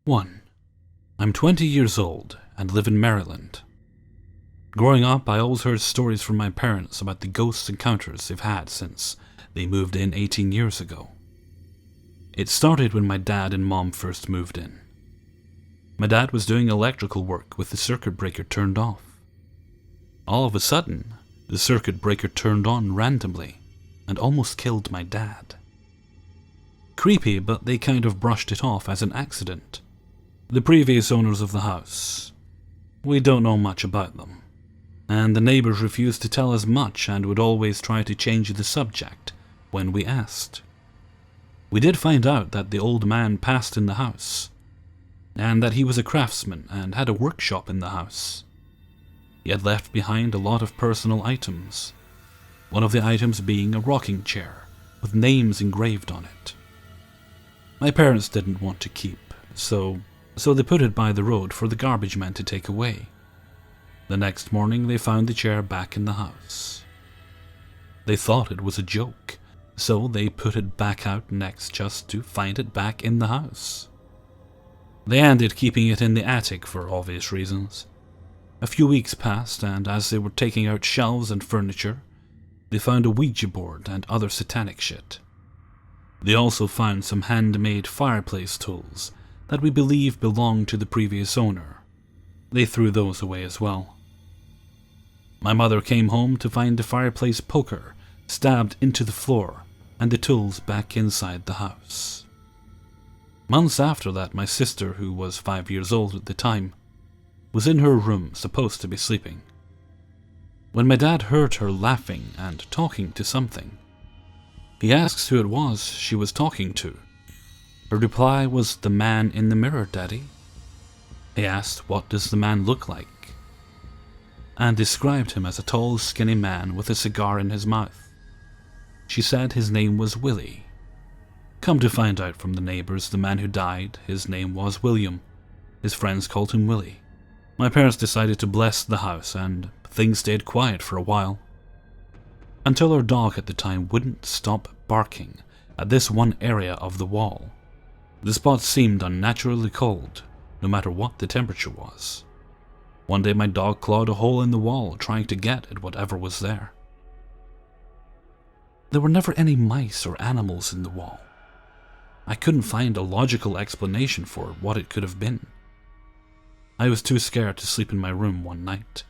1. I'm 20 years old and live in Maryland. Growing up, I always heard stories from my parents about the ghost encounters they've had since they moved in 18 years ago. It started when my dad and mom first moved in. My dad was doing electrical work with the circuit breaker turned off. All of a sudden, the circuit breaker turned on randomly and almost killed my dad. Creepy, but they kind of brushed it off as an accident. The previous owners of the house. We don't know much about them. And the neighbors refused to tell us much and would always try to change the subject when we asked. We did find out that the old man passed in the house, and that he was a craftsman and had a workshop in the house. He had left behind a lot of personal items, one of the items being a rocking chair with names engraved on it. My parents didn't want to keep, so they put it by the road for the garbage man to take away. The next morning they found the chair back in the house. They thought it was a joke, so they put it back out next just to find it back in the house. They ended keeping it in the attic for obvious reasons. A few weeks passed, and as they were taking out shelves and furniture, they found a Ouija board and other satanic shit. They also found some handmade fireplace tools that we believe belonged to the previous owner. They threw those away as well. My mother came home to find the fireplace poker stabbed into the floor and the tools back inside the house. Months after that, my sister, who was 5 years old at the time, was in her room supposed to be sleeping. When my dad heard her laughing and talking to something, he asked who it was she was talking to. Her reply was, "The man in the mirror, Daddy." He asked, "What does the man look like?" and described him as a tall, skinny man with a cigar in his mouth. She said his name was Willie. Come to find out from the neighbors, the man who died, his name was William. His friends called him Willie. My parents decided to bless the house, and things stayed quiet for a while. Until our dog at the time wouldn't stop barking at this one area of the wall. The spot seemed unnaturally cold, no matter what the temperature was. One day my dog clawed a hole in the wall trying to get at whatever was there. There were never any mice or animals in the wall. I couldn't find a logical explanation for what it could have been. I was too scared to sleep in my room one night,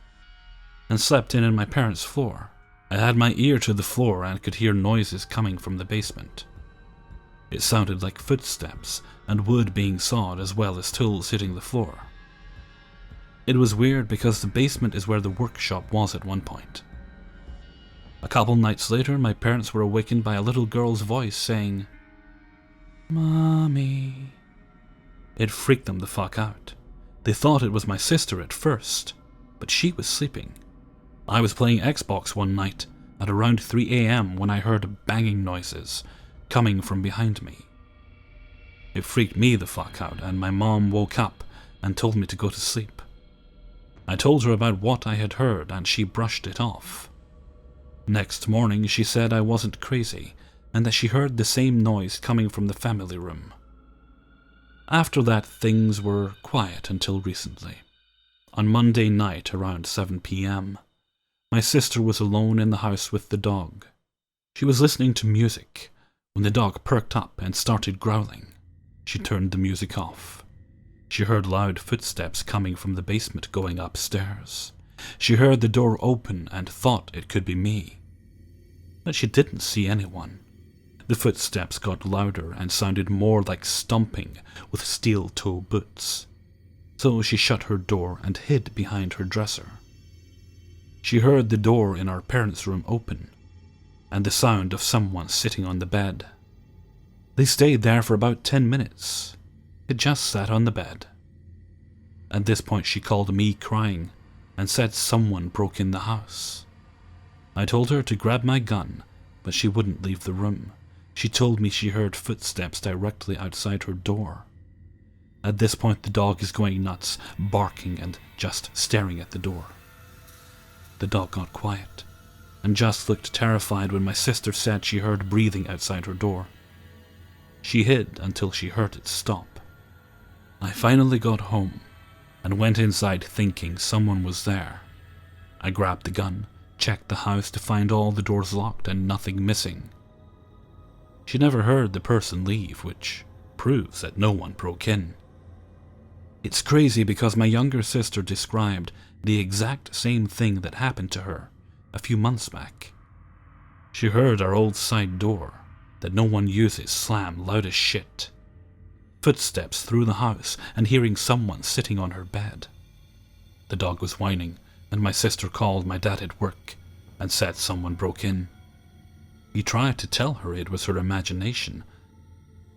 and slept in my parents' floor. I had my ear to the floor and could hear noises coming from the basement. It sounded like footsteps and wood being sawed as well as tools hitting the floor. It was weird because the basement is where the workshop was at one point. A couple nights later, my parents were awakened by a little girl's voice saying, "Mommy." It freaked them the fuck out. They thought it was my sister at first, but she was sleeping. I was playing Xbox one night at around 3 a.m. when I heard banging noises coming from behind me. It freaked me the fuck out, and my mom woke up and told me to go to sleep. I told her about what I had heard, and she brushed it off. Next morning, she said I wasn't crazy, and that she heard the same noise coming from the family room. After that, things were quiet until recently. On Monday night, around 7 p.m., my sister was alone in the house with the dog. She was listening to music when the dog perked up and started growling. She turned the music off. She heard loud footsteps coming from the basement going upstairs. She heard the door open and thought it could be me. But she didn't see anyone. The footsteps got louder and sounded more like stomping with steel-toe boots. So she shut her door and hid behind her dresser. She heard the door in our parents' room open, and the sound of someone sitting on the bed. They stayed there for about 10 minutes. It just sat on the bed. At this point she called me crying and said someone broke in the house. I told her to grab my gun, but she wouldn't leave the room. She told me she heard footsteps directly outside her door. At this point the dog is going nuts, barking and just staring at the door. The dog got quiet and just looked terrified when my sister said she heard breathing outside her door. She hid until she heard it stop. I finally got home and went inside thinking someone was there. I grabbed the gun, checked the house to find all the doors locked and nothing missing. She never heard the person leave, which proves that no one broke in. It's crazy because my younger sister described the exact same thing that happened to her a few months back. She heard our old side door that no one uses slam loud as shit, footsteps through the house, and hearing someone sitting on her bed. The dog was whining, and my sister called my dad at work and said someone broke in. He tried to tell her it was her imagination,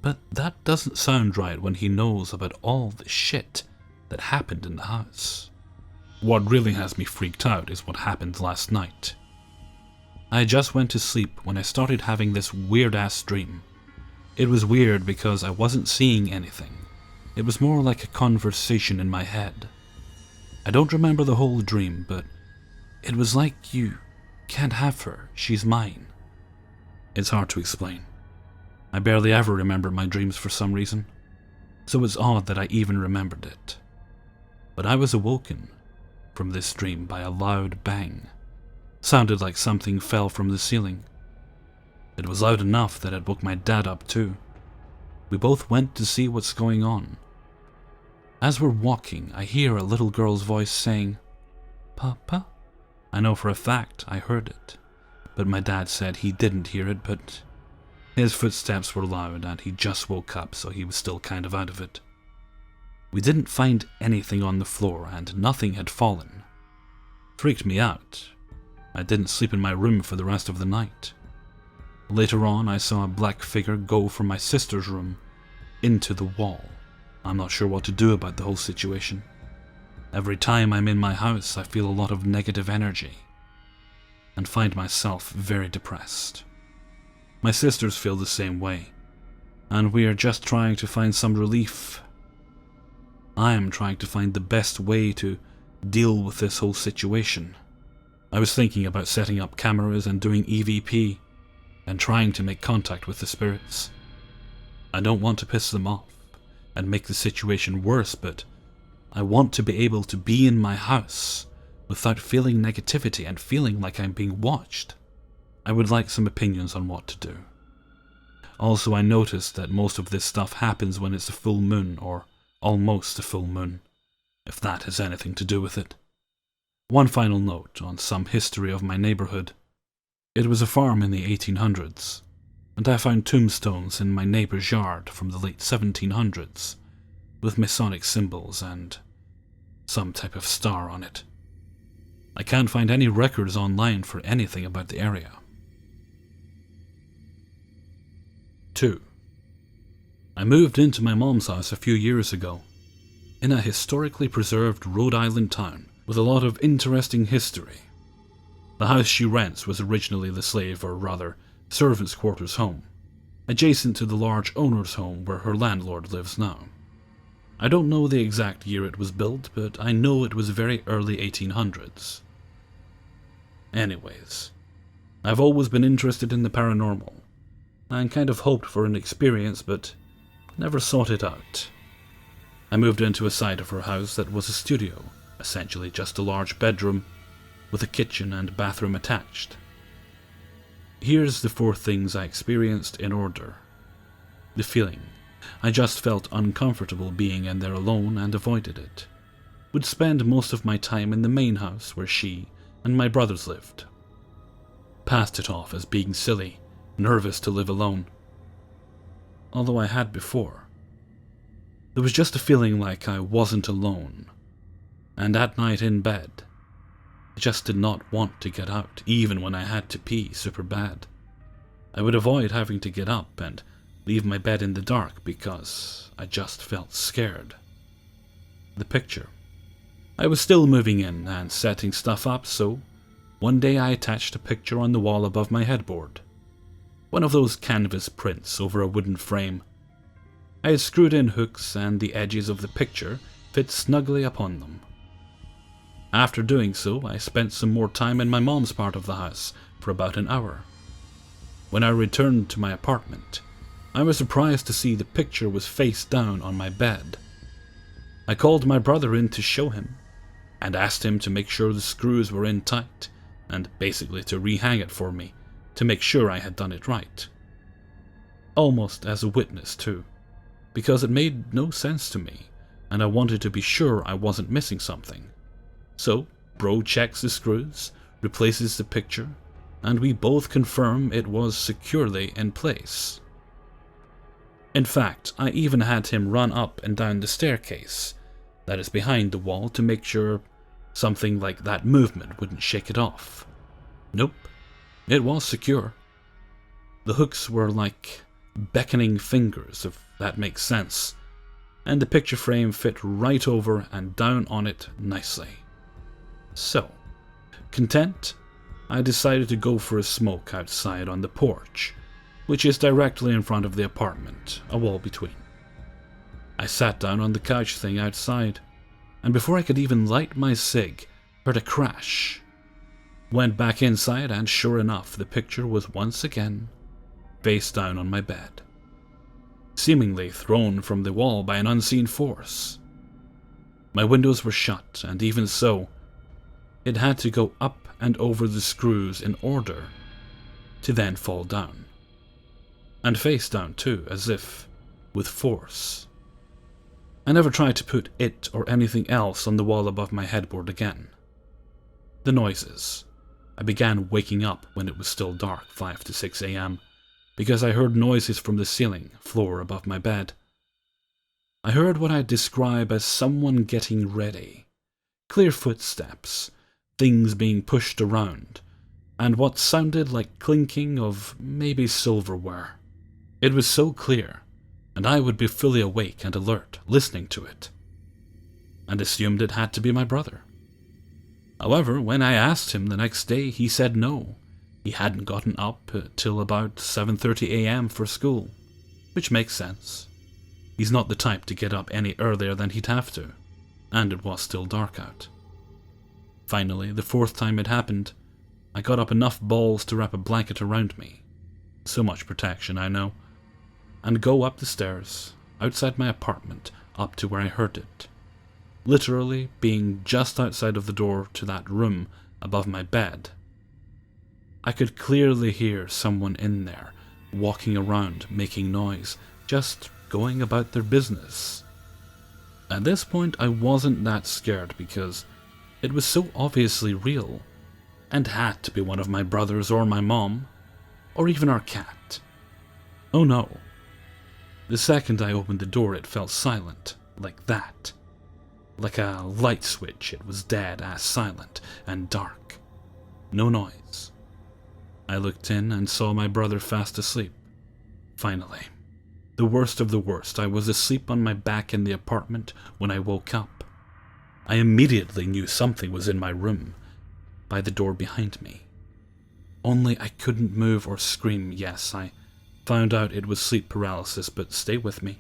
but that doesn't sound right when he knows about all the shit that happened in the house. What really has me freaked out is what happened last night. I just went to sleep when I started having this weird-ass dream. It was weird because I wasn't seeing anything. It was more like a conversation in my head. I don't remember the whole dream, but it was like, "You can't have her, she's mine." It's hard to explain. I barely ever remember my dreams for some reason, so it's odd that I even remembered it. But I was awoken from this dream by a loud bang. Sounded like something fell from the ceiling. It was loud enough that it woke my dad up too. We both went to see what's going on. As we're walking, I hear a little girl's voice saying, "Papa?" I know for a fact I heard it, but my dad said he didn't hear it, but his footsteps were loud and he just woke up, so he was still kind of out of it. We didn't find anything on the floor and nothing had fallen. Freaked me out. I didn't sleep in my room for the rest of the night. Later on, I saw a black figure go from my sister's room into the wall. I'm not sure what to do about the whole situation. Every time I'm in my house, I feel a lot of negative energy and find myself very depressed. My sisters feel the same way, and we are just trying to find some relief. I am trying to find the best way to deal with this whole situation. I was thinking about setting up cameras and doing EVP and trying to make contact with the spirits. I don't want to piss them off and make the situation worse, but I want to be able to be in my house without feeling negativity and feeling like I'm being watched. I would like some opinions on what to do. Also, I noticed that most of this stuff happens when it's a full moon, or almost a full moon, if that has anything to do with it. One final note on some history of my neighborhood. It was a farm in the 1800s, and I found tombstones in my neighbor's yard from the late 1700s, with Masonic symbols and some type of star on it. I can't find any records online for anything about the area. 2. I moved into my mom's house a few years ago, in a historically preserved Rhode Island town with a lot of interesting history. The house she rents was originally the slave, or rather, servants' quarters home, adjacent to the large owner's home where her landlord lives now. I don't know the exact year it was built, but I know it was very early 1800s. Anyways, I've always been interested in the paranormal, and kind of hoped for an experience, but never sought it out. I moved into a side of her house that was a studio, essentially just a large bedroom, with a kitchen and bathroom attached. Here's the 4 things I experienced in order. The feeling. I just felt uncomfortable being in there alone and avoided it. Would spend most of my time in the main house where she and my brothers lived. Passed it off as being silly, nervous to live alone. Although I had before. There was just a feeling like I wasn't alone. And at night in bed, I just did not want to get out, even when I had to pee super bad. I would avoid having to get up and leave my bed in the dark because I just felt scared. The picture. I was still moving in and setting stuff up, so one day I attached a picture on the wall above my headboard. One of those canvas prints over a wooden frame. I had screwed in hooks and the edges of the picture fit snugly upon them. After doing so, I spent some more time in my mom's part of the house for about an hour. When I returned to my apartment, I was surprised to see the picture was face down on my bed. I called my brother in to show him, and asked him to make sure the screws were in tight, and basically to rehang it for me, to make sure I had done it right. Almost as a witness too, because it made no sense to me, and I wanted to be sure I wasn't missing something. So, bro checks the screws, replaces the picture, and we both confirm it was securely in place. In fact, I even had him run up and down the staircase that is behind the wall to make sure something like that movement wouldn't shake it off. Nope, it was secure. The hooks were like beckoning fingers, if that makes sense, and the picture frame fit right over and down on it nicely. So, content, I decided to go for a smoke outside on the porch, which is directly in front of the apartment, a wall between. I sat down on the couch thing outside, and before I could even light my cig, heard a crash. Went back inside, and sure enough, the picture was once again face down on my bed, seemingly thrown from the wall by an unseen force. My windows were shut, and even so, it had to go up and over the screws in order to then fall down. And face down too, as if with force. I never tried to put it or anything else on the wall above my headboard again. The noises. I began waking up when it was still dark, 5 to 6 a.m., because I heard noises from the ceiling, floor above my bed. I heard what I'd describe as someone getting ready. Clear footsteps, things being pushed around, and what sounded like clinking of maybe silverware. It was so clear, and I would be fully awake and alert, listening to it, and assumed it had to be my brother. However, when I asked him the next day, he said no, he hadn't gotten up till about 7:30 a.m. for school, which makes sense. He's not the type to get up any earlier than he'd have to, and it was still dark out. Finally, the fourth time it happened, I got up enough balls to wrap a blanket around me. So much protection, I know. And go up the stairs, outside my apartment, up to where I heard it. Literally being just outside of the door to that room above my bed. I could clearly hear someone in there, walking around, making noise, just going about their business. At this point, I wasn't that scared because it was so obviously real, and had to be one of my brothers or my mom, or even our cat. Oh no. The second I opened the door, it felt silent, like that. Like a light switch, it was dead-ass silent and dark. No noise. I looked in and saw my brother fast asleep. Finally. The worst of the worst, I was asleep on my back in the apartment when I woke up. I immediately knew something was in my room, by the door behind me. Only I couldn't move or scream. Yes, I found out it was sleep paralysis, but stay with me.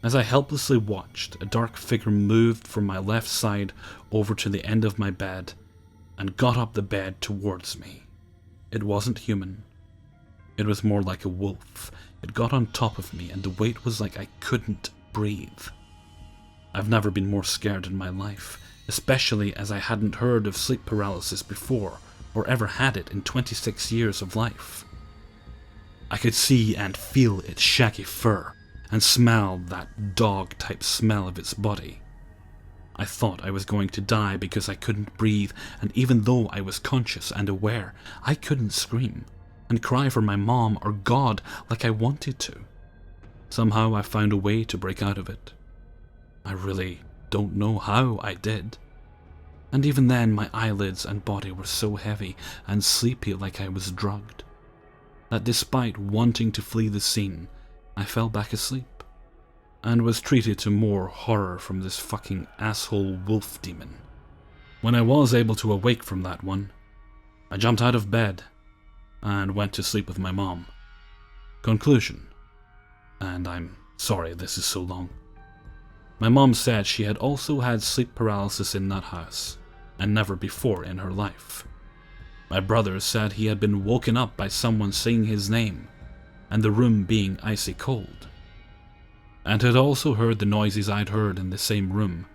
As I helplessly watched, a dark figure moved from my left side over to the end of my bed and got up the bed towards me. It wasn't human. It was more like a wolf. It got on top of me, and the weight was like I couldn't breathe. I've never been more scared in my life, especially as I hadn't heard of sleep paralysis before, or ever had it in 26 years of life. I could see and feel its shaggy fur, and smell that dog-type smell of its body. I thought I was going to die because I couldn't breathe, and even though I was conscious and aware, I couldn't scream and cry for my mom or God like I wanted to. Somehow I found a way to break out of it. I really don't know how I did. And even then, my eyelids and body were so heavy and sleepy like I was drugged, that despite wanting to flee the scene, I fell back asleep, and was treated to more horror from this fucking asshole wolf demon. When I was able to awake from that one, I jumped out of bed and went to sleep with my mom. Conclusion, and I'm sorry this is so long. My mom said she had also had sleep paralysis in that house, and never before in her life. My brother said he had been woken up by someone saying his name, and the room being icy cold. and had also heard the noises I'd heard in the same room.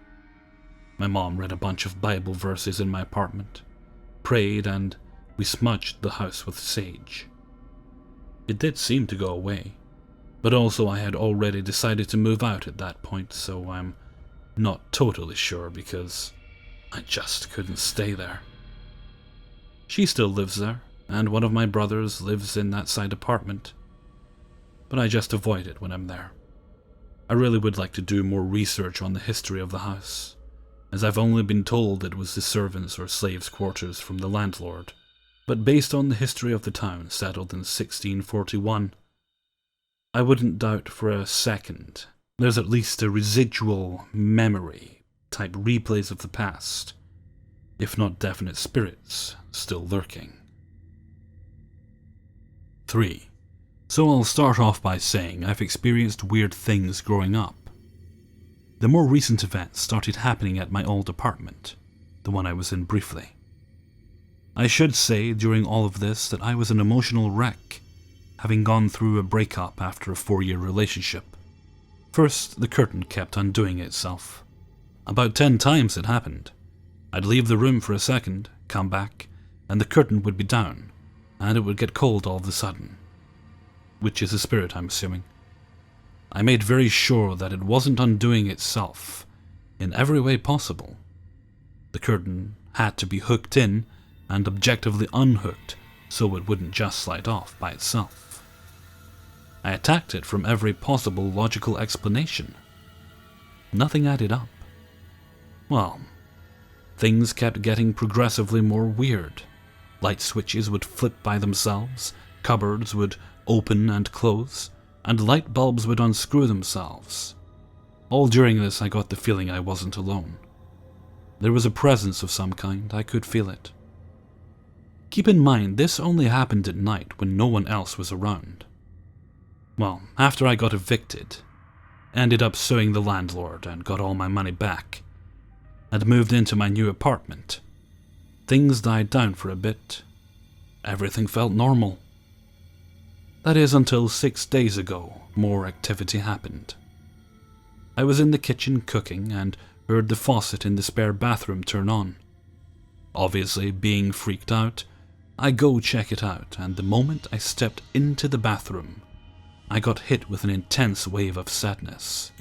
My mom read a bunch of Bible verses in my apartment, prayed, and we smudged the house with sage. It did seem to go away, but also I had already decided to move out at that point, so I'm not totally sure because I just couldn't stay there. She still lives there, and one of my brothers lives in that side apartment, but I just avoid it when I'm there. I really would like to do more research on the history of the house, as I've only been told it was the servants' or slaves' quarters from the landlord, but based on the history of the town settled in 1641, I wouldn't doubt for a second there's at least a residual memory type replays of the past, if not definite spirits, still lurking. 3. So I'll start off by saying I've experienced weird things growing up. The more recent events started happening at my old apartment, the one I was in briefly. I should say during all of this that I was an emotional wreck, having gone through a breakup after a 4-year relationship. First, the curtain kept undoing itself. About 10 times it happened. I'd leave the room for a second, come back, and the curtain would be down, and it would get cold all of a sudden. Which is a spirit, I'm assuming. I made very sure that it wasn't undoing itself in every way possible. The curtain had to be hooked in and objectively unhooked so it wouldn't just slide off by itself. I attacked it from every possible logical explanation. Nothing added up. Well, things kept getting progressively more weird. Light switches would flip by themselves, cupboards would open and close, and light bulbs would unscrew themselves. All during this I got the feeling I wasn't alone. There was a presence of some kind, I could feel it. Keep in mind, this only happened at night when no one else was around. Well, after I got evicted, ended up suing the landlord and got all my money back, and moved into my new apartment, things died down for a bit. Everything felt normal. That is until 6 days ago, more activity happened. I was in the kitchen cooking and heard the faucet in the spare bathroom turn on. Obviously, being freaked out, I go check it out, and the moment I stepped into the bathroom, I got hit with an intense wave of sadness.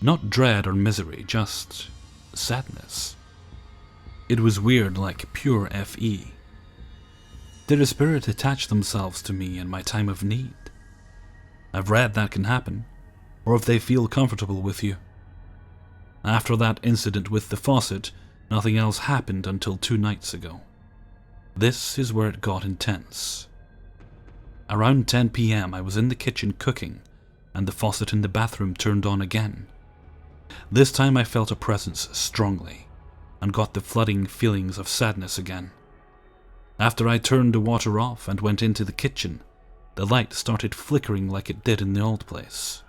Not dread or misery, just sadness. It was weird, like pure FE. Did a spirit attach themselves to me in my time of need? I've read that can happen, or if they feel comfortable with you. After that incident with the faucet, nothing else happened until 2 nights ago. This is where it got intense. Around 10 p.m. I was in the kitchen cooking, and the faucet in the bathroom turned on again. This time I felt a presence strongly, and got the flooding feelings of sadness again. After I turned the water off and went into the kitchen, the light started flickering like it did in the old place.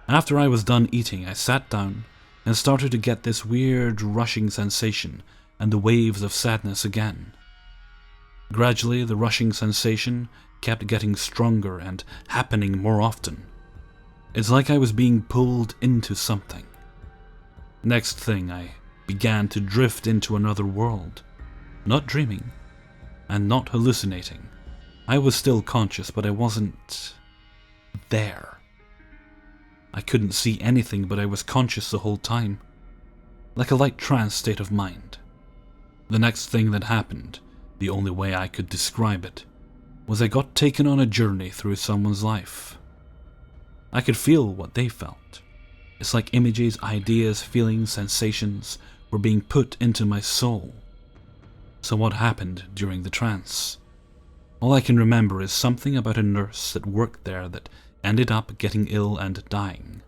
After I was done eating, I sat down and started to get this weird rushing sensation and the waves of sadness again. Gradually, the rushing sensation kept getting stronger and happening more often. It's like I was being pulled into something. Next thing, I began to drift into another world. Not dreaming, and not hallucinating. I was still conscious, but I wasn't there. I couldn't see anything, but I was conscious the whole time. Like a light trance state of mind. The next thing that happened, the only way I could describe it, was I got taken on a journey through someone's life. I could feel what they felt. It's like images, ideas, feelings, sensations were being put into my soul. So what happened during the trance? All I can remember is something about a nurse that worked there that ended up getting ill and dying.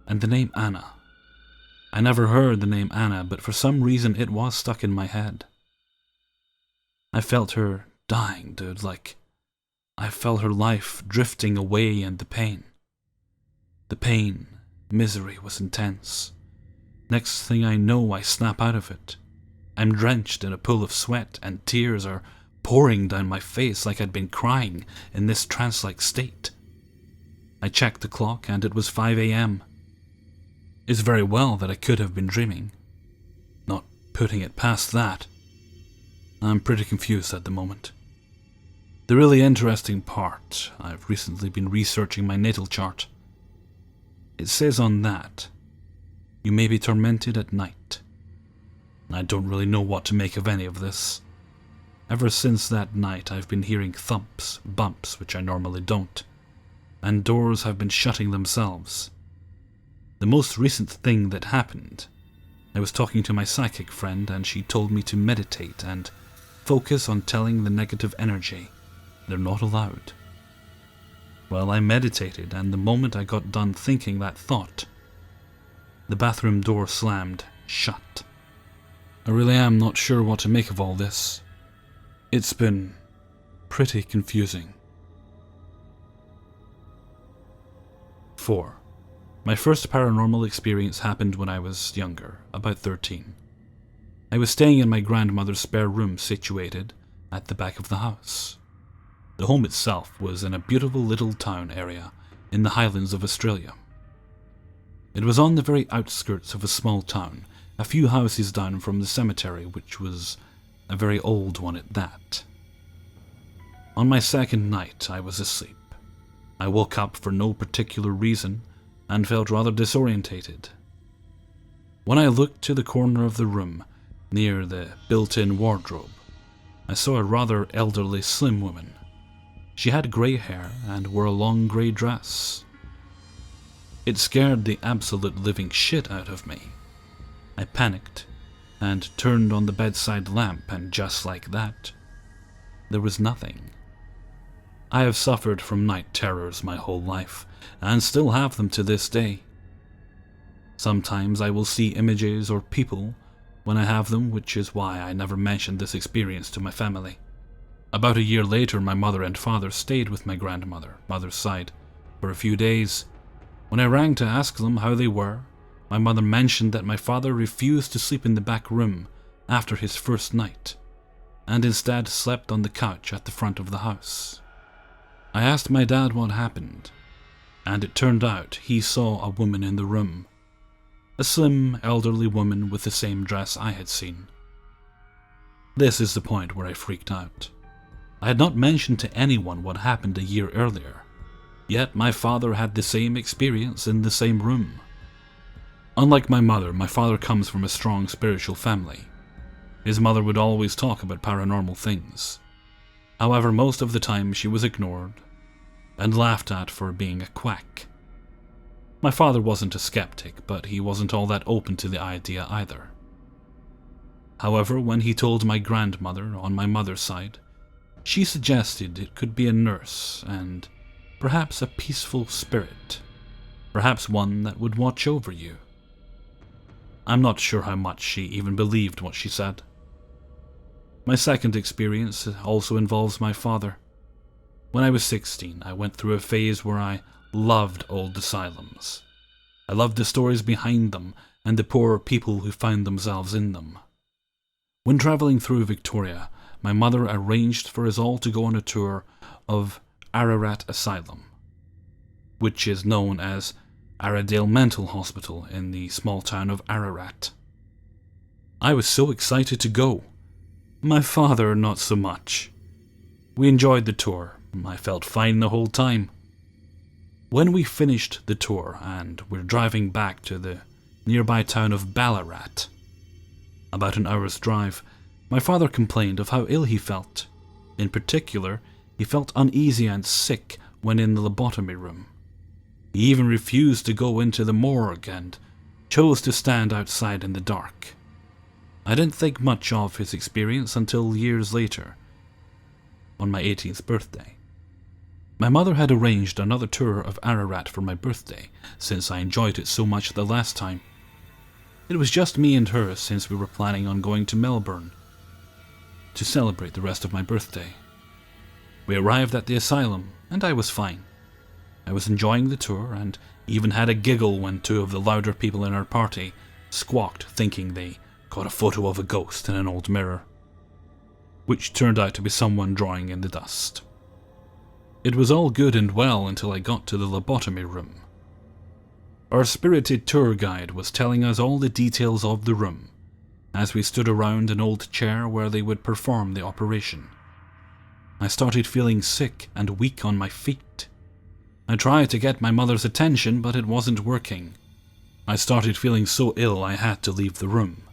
And the name Anna. I never heard the name Anna, but for some reason it was stuck in my head. I felt her dying, dude, like I felt her life drifting away and the pain. The pain, misery was intense. Next thing I know, I snap out of it. I'm drenched in a pool of sweat and tears are pouring down my face like I'd been crying in this trance-like state. I checked the clock and it was 5 a.m. It's very well that I could have been dreaming. Not putting it past that. I'm pretty confused at the moment. The really interesting part, I've recently been researching my natal chart. It says on that, you may be tormented at night. I don't really know what to make of any of this. Ever since that night I've been hearing thumps, bumps, which I normally don't, and doors have been shutting themselves. The most recent thing that happened, I was talking to my psychic friend and she told me to meditate and focus on telling the negative energy they're not allowed. Well, I meditated, and the moment I got done thinking that thought, the bathroom door slammed shut. I really am not sure what to make of all this. It's been pretty confusing. 4. My first paranormal experience happened when I was younger, about 13. I was staying in my grandmother's spare room situated at the back of the house. The home itself was in a beautiful little town area in the Highlands of Australia. It was on the very outskirts of a small town, a few houses down from the cemetery, which was a very old one at that. On my second night, I was asleep. I woke up for no particular reason and felt rather disorientated. When I looked to the corner of the room, near the built-in wardrobe, I saw a rather elderly, slim woman. She had grey hair and wore a long grey dress. It scared the absolute living shit out of me. I panicked and turned on the bedside lamp, and just like that, there was nothing. I have suffered from night terrors my whole life, and still have them to this day. Sometimes I will see images or people when I have them, which is why I never mentioned this experience to my family. About a year later, my mother and father stayed with my grandmother, mother's side, for a few days. When I rang to ask them how they were, my mother mentioned that my father refused to sleep in the back room after his first night, and instead slept on the couch at the front of the house. I asked my dad what happened, and it turned out he saw a woman in the room, a slim, elderly woman with the same dress I had seen. This is the point where I freaked out. I had not mentioned to anyone what happened a year earlier, yet my father had the same experience in the same room. Unlike my mother, my father comes from a strong spiritual family. His mother would always talk about paranormal things. However, most of the time she was ignored and laughed at for being a quack. My father wasn't a skeptic, but he wasn't all that open to the idea either. However, when he told my grandmother on my mother's side, she suggested it could be a nurse and perhaps a peaceful spirit, perhaps one that would watch over you. I'm not sure how much she even believed what she said. My second experience also involves my father. When I was 16, I went through a phase where I loved old asylums. I loved the stories behind them and the poor people who found themselves in them. When travelling through Victoria, my mother arranged for us all to go on a tour of Ararat Asylum, which is known as Arradale Mental Hospital in the small town of Ararat. I was so excited to go. My father not so much. We enjoyed the tour. I felt fine the whole time. When we finished the tour and were driving back to the nearby town of Ballarat, about an hour's drive, my father complained of how ill he felt. In particular, he felt uneasy and sick when in the lobotomy room. He even refused to go into the morgue and chose to stand outside in the dark. I didn't think much of his experience until years later, on my 18th birthday. My mother had arranged another tour of Ararat for my birthday, since I enjoyed it so much the last time. It was just me and her, since we were planning on going to Melbourne to celebrate the rest of my birthday. We arrived at the asylum, and I was fine. I was enjoying the tour, and even had a giggle when two of the louder people in our party squawked, thinking they caught a photo of a ghost in an old mirror, which turned out to be someone drawing in the dust. It was all good and well until I got to the lobotomy room. Our spirited tour guide was telling us all the details of the room, as we stood around an old chair where they would perform the operation. I started feeling sick and weak on my feet. I tried to get my mother's attention, but it wasn't working. I started feeling so ill I had to leave the room.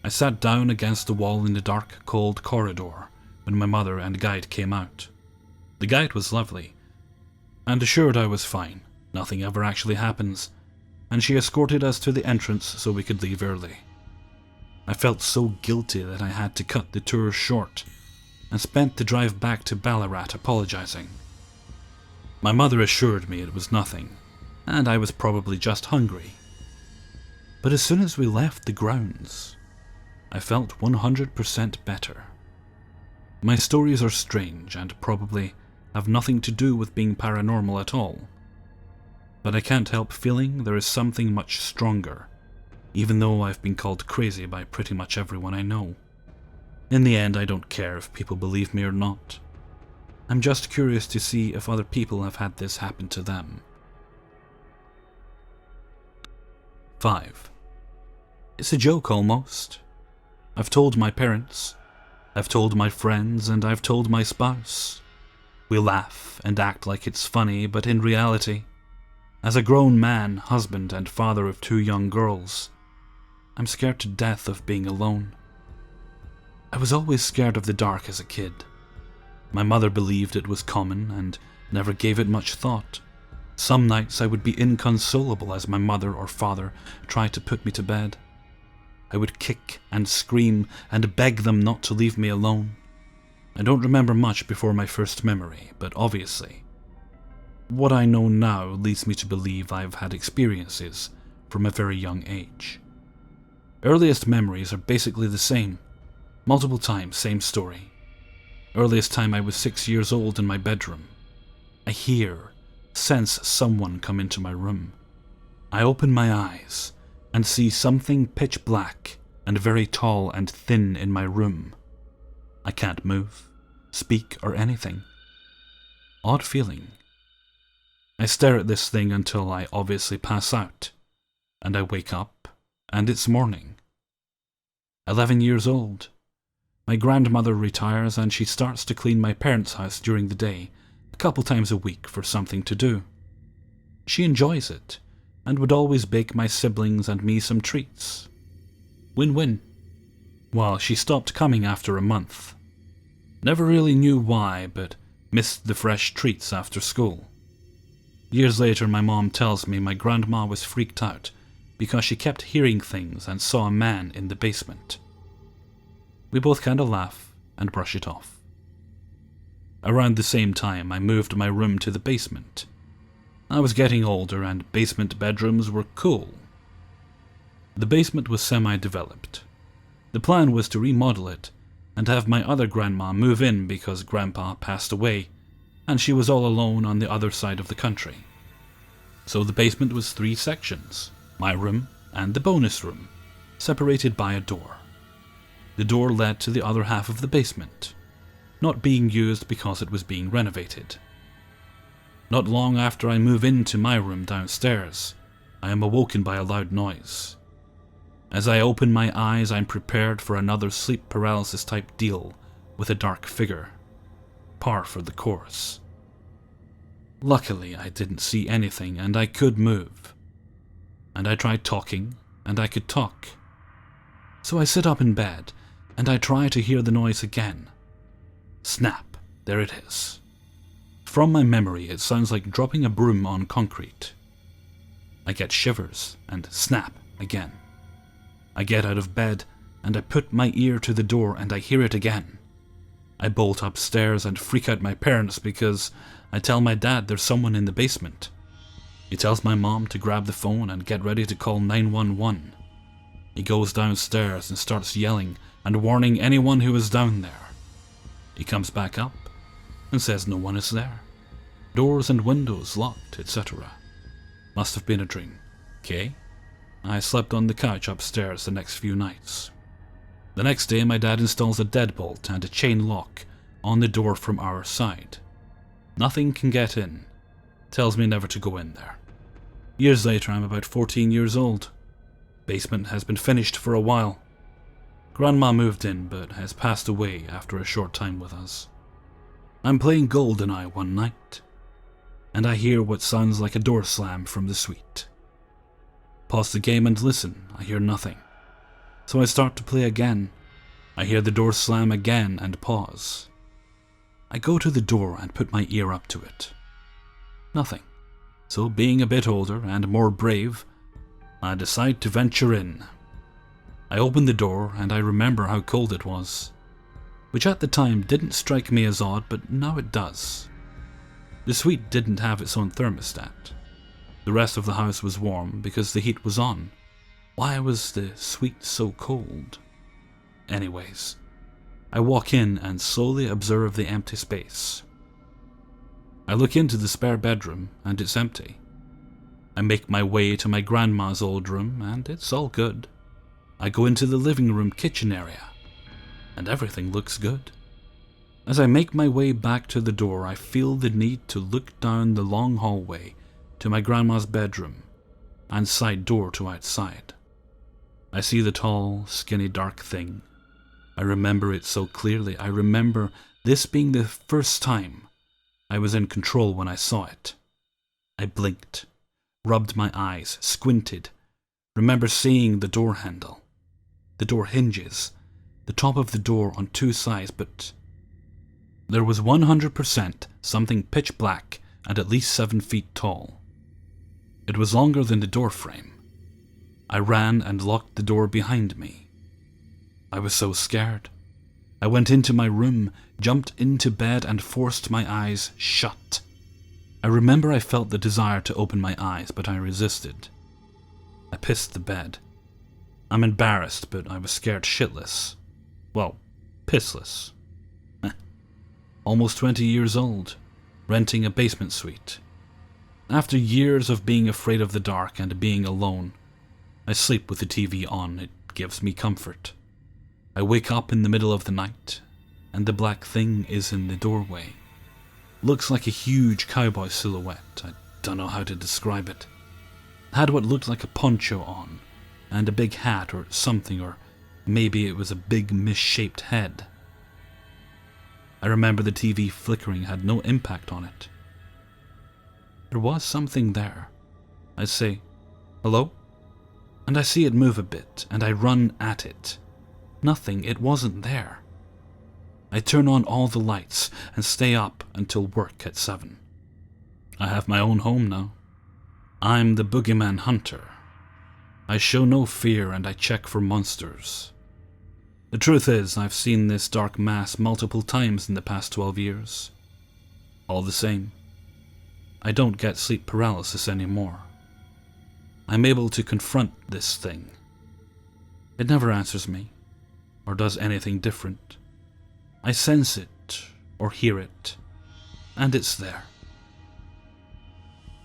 I sat down against the wall in the dark, cold corridor when my mother and guide came out. The guide was lovely, and assured I was fine, nothing ever actually happens, and she escorted us to the entrance so we could leave early. I felt so guilty that I had to cut the tour short, and spent the drive back to Ballarat apologizing. My mother assured me it was nothing, and I was probably just hungry. But as soon as we left the grounds, I felt 100% better. My stories are strange and probably have nothing to do with being paranormal at all, but I can't help feeling there is something much stronger, even though I've been called crazy by pretty much everyone I know. In the end, I don't care if people believe me or not. I'm just curious to see if other people have had this happen to them. 5. It's a joke almost. I've told my parents, I've told my friends, and I've told my spouse. We laugh and act like it's funny, but in reality, as a grown man, husband, and father of 2 young girls, I'm scared to death of being alone. I was always scared of the dark as a kid. My mother believed it was common and never gave it much thought. Some nights I would be inconsolable as my mother or father tried to put me to bed. I would kick and scream and beg them not to leave me alone. I don't remember much before my first memory, but obviously, what I know now leads me to believe I've had experiences from a very young age. Earliest memories are basically the same. Multiple times, same story. Earliest time I was 6 years old in my bedroom. I sense someone come into my room. I open my eyes and see something pitch black and very tall and thin in my room. I can't move, speak, or anything. Odd feeling. I stare at this thing until I obviously pass out, and I wake up, and it's morning. 11 years old. My grandmother retires and she starts to clean my parents' house during the day, a couple times a week for something to do. She enjoys it, and would always bake my siblings and me some treats. Win-win. Well, she stopped coming after a month. Never really knew why, but missed the fresh treats after school. Years later, my mom tells me my grandma was freaked out because she kept hearing things and saw a man in the basement. We both kind of laugh and brush it off. Around the same time, I moved my room to the basement. I was getting older and basement bedrooms were cool. The basement was semi-developed. The plan was to remodel it and have my other grandma move in because Grandpa passed away and she was all alone on the other side of the country. So the basement was 3 sections, my room and the bonus room, separated by a door. The door led to the other half of the basement, not being used because it was being renovated. Not long after I move into my room downstairs, I am awoken by a loud noise. As I open my eyes, I'm prepared for another sleep paralysis type deal with a dark figure. Par for the course. Luckily, I didn't see anything and I could move. And I tried talking, and I could talk. So I sit up in bed, and I try to hear the noise again. Snap, there it is. From my memory, it sounds like dropping a broom on concrete. I get shivers, and snap again. I get out of bed, and I put my ear to the door, and I hear it again. I bolt upstairs and freak out my parents because I tell my dad there's someone in the basement. He tells my mom to grab the phone and get ready to call 911. He goes downstairs and starts yelling and warning anyone who is down there. He comes back up and says no one is there. Doors and windows locked, etc. Must have been a dream. Okay? I slept on the couch upstairs the next few nights. The next day, my dad installs a deadbolt and a chain lock on the door from our side. Nothing can get in. Tells me never to go in there. Years later, I'm about 14 years old. Basement has been finished for a while. Grandma moved in, but has passed away after a short time with us. I'm playing GoldenEye one night, and I hear what sounds like a door slam from the suite. Pause the game and listen. I hear nothing. So I start to play again. I hear the door slam again and pause. I go to the door and put my ear up to it. Nothing. So, being a bit older and more brave, I decide to venture in. I open the door and I remember how cold it was, which at the time didn't strike me as odd, but now it does. The suite didn't have its own thermostat. The rest of the house was warm because the heat was on. Why was the suite so cold? Anyways, I walk in and slowly observe the empty space. I look into the spare bedroom and it's empty. I make my way to my grandma's old room and it's all good. I go into the living room kitchen area and everything looks good. As I make my way back to the door, I feel the need to look down the long hallway to my grandma's bedroom and side door to outside. I see the tall, skinny, dark thing. I remember it so clearly. I remember this being the first time I was in control when I saw it. I blinked, rubbed my eyes, squinted, remember seeing the door handle, the door hinges, the top of the door on two sides, but there was 100% something pitch black and at least 7 feet tall. It was longer than the door frame. I ran and locked the door behind me. I was so scared. I went into my room, jumped into bed and forced my eyes shut. I remember I felt the desire to open my eyes, but I resisted. I pissed the bed. I'm embarrassed, but I was scared shitless. Well, pissless. Almost 20 years old, renting a basement suite. After years of being afraid of the dark and being alone, I sleep with the TV on. It gives me comfort. I wake up in the middle of the night, and the black thing is in the doorway. Looks like a huge cowboy silhouette. I don't know how to describe it. Had what looked like a poncho on, and a big hat or something, or maybe it was a big misshaped head. I remember the TV flickering had no impact on it. There was something there. I say, "Hello?" And I see it move a bit, and I run at it. Nothing, it wasn't there. I turn on all the lights and stay up until work at 7. I have my own home now. I'm the boogeyman hunter. I show no fear and I check for monsters. The truth is, I've seen this dark mass multiple times in the past 12 years. All the same, I don't get sleep paralysis anymore. I'm able to confront this thing. It never answers me, or does anything different. I sense it, or hear it, and it's there.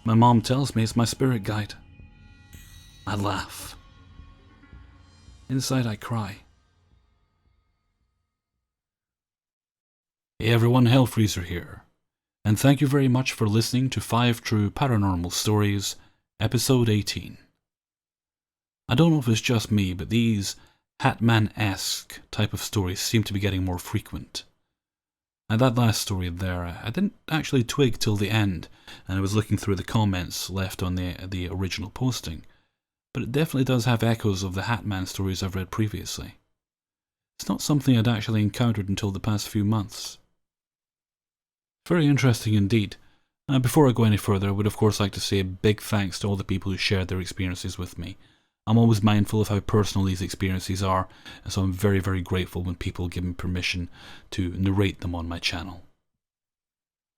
My mom tells me it's my spirit guide. I laugh. Inside I cry. Hey everyone, Hellfreezer here, and thank you very much for listening to 5 True Paranormal Stories, Episode 18. I don't know if it's just me, but these Hatman-esque type of stories seem to be getting more frequent. And that last story there, I didn't actually twig till the end, and I was looking through the comments left on the original posting, but it definitely does have echoes of the Hatman stories I've read previously. It's not something I'd actually encountered until the past few months. Very interesting indeed. Before I go any further, I would of course like to say a big thanks to all the people who shared their experiences with me. I'm always mindful of how personal these experiences are, and so I'm very, very grateful when people give me permission to narrate them on my channel.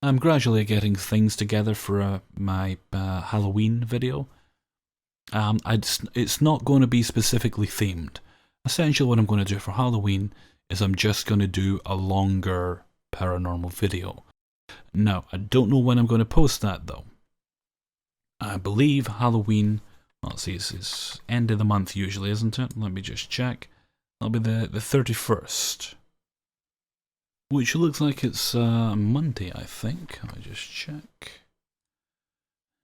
I'm gradually getting things together for my Halloween video. It's not going to be specifically themed. Essentially what I'm going to do for Halloween is I'm just going to do a longer paranormal video. Now, I don't know when I'm going to post that though. I believe Halloween, let's see, it's end of the month usually, isn't it? Let me just check. That'll be the 31st. which looks like it's Monday, I think. Let me just check.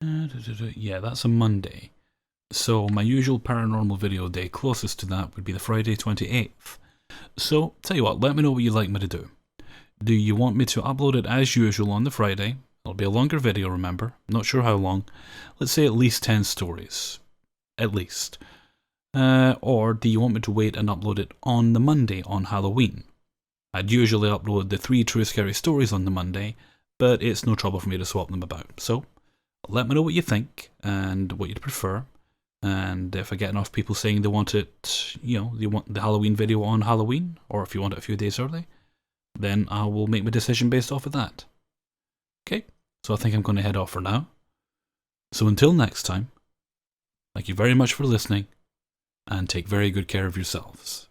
Yeah, that's a Monday. So my usual paranormal video day closest to that would be the Friday 28th. So, tell you what, let me know what you'd like me to do. Do you want me to upload it as usual on the Friday? It'll be a longer video, remember. Not sure how long. Let's say at least 10 stories. At least. Or do you want me to wait and upload it on the Monday on Halloween? I'd usually upload the 3 true scary stories on the Monday, but it's no trouble for me to swap them about. So, let me know what you think and what you'd prefer. And if I get enough people saying they want it, they want the Halloween video on Halloween, or if you want it a few days early, then I will make my decision based off of that. Okay, so I think I'm going to head off for now. So until next time, thank you very much for listening, and take very good care of yourselves.